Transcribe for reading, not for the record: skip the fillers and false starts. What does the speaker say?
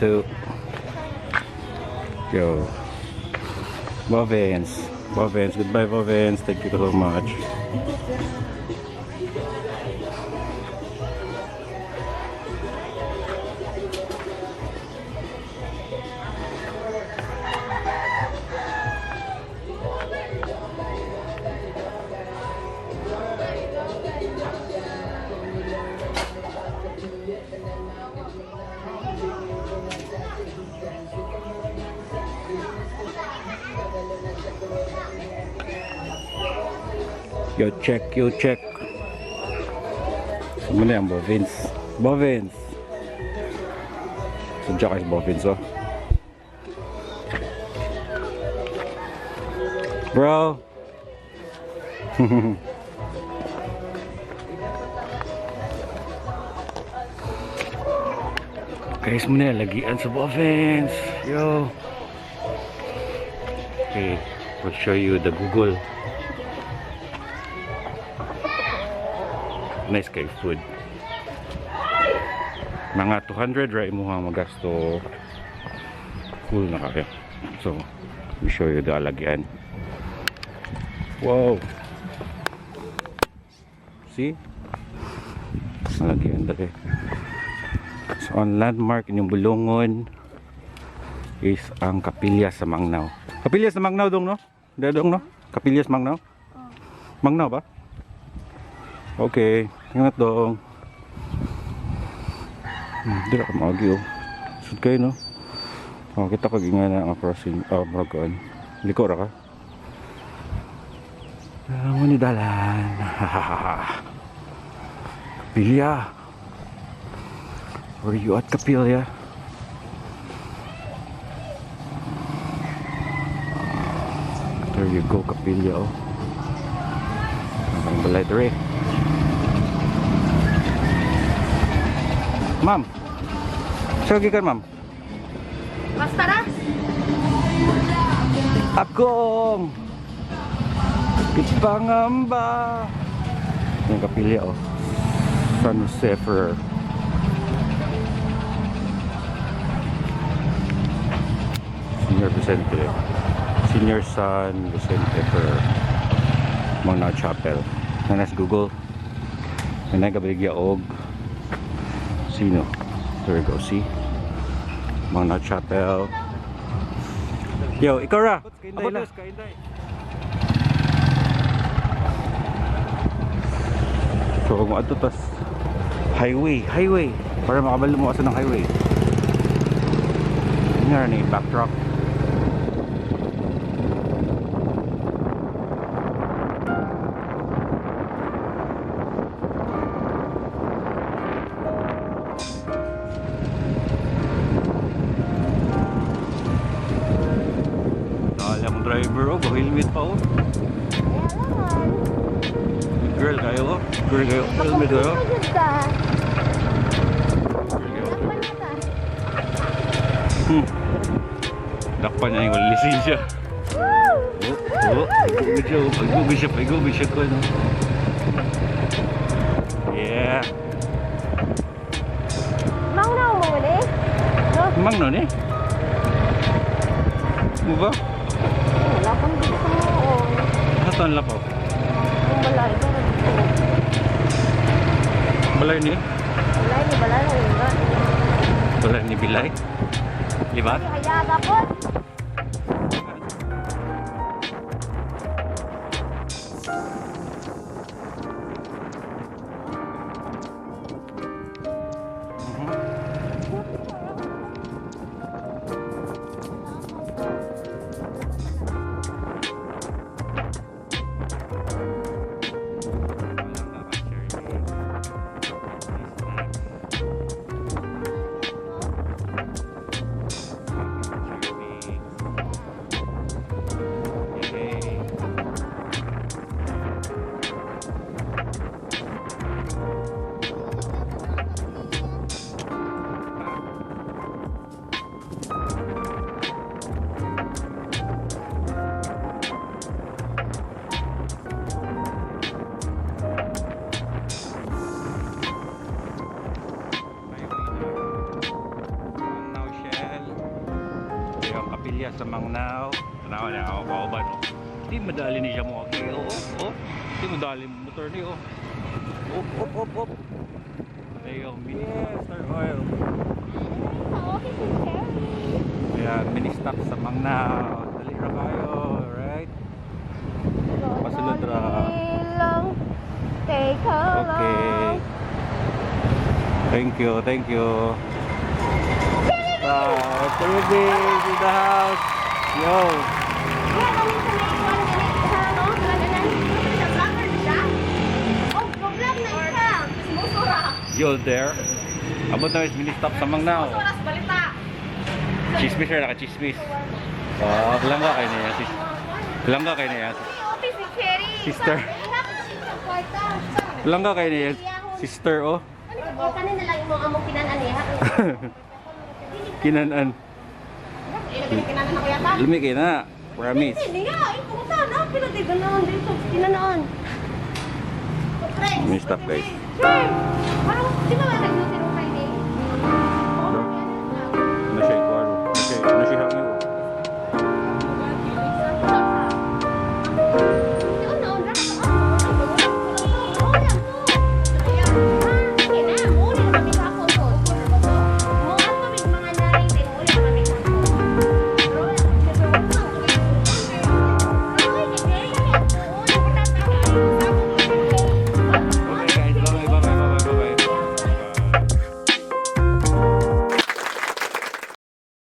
adtu. Yo. Bovinz. Goodbye Bovinz. Thank you so much. Yo check. Sumali ang Bovinz. Sadya kayo Bovinz, oh. Bro. Guys, muna lagian sa Bovinz. Yo. Okay, we'll show you the Google. Nice kay food. Mga 200 right mo nga magasto. Cool na kayo. So, we show you the alagyan. Wow. See? Alagyan dali. So, on landmark inyong bulungon is ang kapilya sa Mangnao. Kapilya sa Mangnao dong, no? Dadong, no? Kapilya sa Mangnao? Mangnao ba? Okay, ingat dong. Hindi ako mag-agyo. Sud kayo, no? Oh, kita ko nga na ang crossing. Oh, maragaan. Liko ra ka. Muni dalan. Kapilya. Where you at, Kapilya? There you go, Kapilya, oh. Ang balay dere. Ma'am, sige kan ma'am. Basta na? Akong ipangamba. Yung kapilya, oh. San Jose Ferrer. Senior Vicente. Senior San Vicente Ferrer. Mangnao Chapel. Nanas Google. Nanagabaligya og sino? There we go, see? Mangnao Chapel. Yo, ikaw ra! Abotos, kainday. So, kung ato tas highway. Para makabalo mo asa ng highway. Nga na yung backtrack. Driver, oh, helmet pa, oh. Girl kayo, oh. Helmet kayo. Dakpan na yung lisensya. Pag-gubid siya ko, no? Yeah. Mangnao mo ba eh? Mangnao ni? Mo ba? Wala pang gusto mo. Nasaan lapaw? Yung balay ko. Balay ni? Balay ni. Balay ni Bilay? Libat? Kaya dapat. sa Mangnao. Tanawa niya ako kauban. Di madali niya mo. Okay, oo. Di madali mo motor niyo. Op. Ayaw, Mr. Oil. Ayan, mini-stop sa Mangnao. Dali ra kayo, right? Pasulod ra. Okay. Thank you. Everything in the house. Yo. Yo there. Abot na mini-stop sa Mangnao. Chismis ra naka-chismis. Langga kayo niya. Langga kayo niya. Sister. Langga kayo niya. Sister, oh. Kanina lang yung among kinanan niya. Kinanan. Kinanan ako yata. Lumi kayo na. Promise. Hindi nga, pumunta na. Pinagiganaon dito. Kinanaan. Mini-stop guys. Parang, di ba naglutin